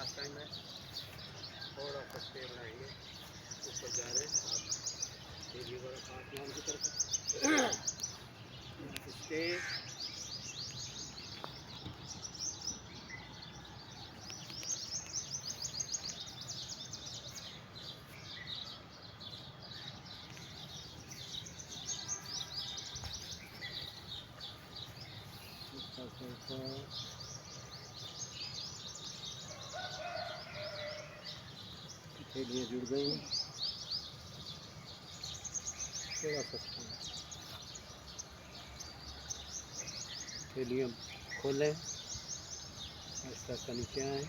Last time है। थोड़ा सा स्टे बढ़ाएंगे, ऊपर जा रहे हैं आप देवी वाला आसमान की तरफ स्टे। लिए जुड़ गई थोड़ा सा लिए खोलें, ऐसा का नीचे आए,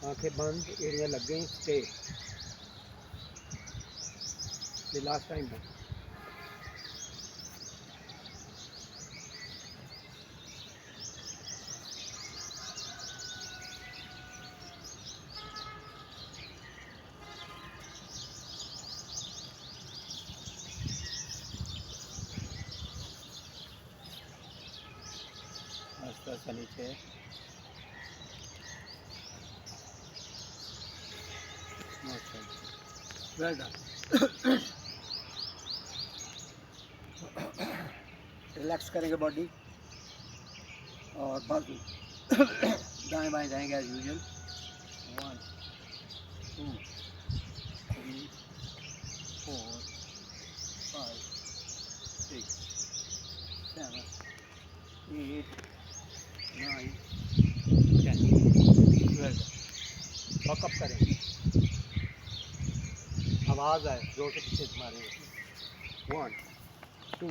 आंखें बंद, एरिया लग गई, स्टे। ये लास्ट टाइम है। आस्ता आस्ता नीचे वेल डन। रिलैक्स करेंगे बॉडी और बाजू दाएं बाएं जाएंगे as usual. 1 2 3 4 5 6 7 8 9 10। Well done. Walk up करेंगे, आवाज़ आए जोर से पीछे मारेंगे। 1 2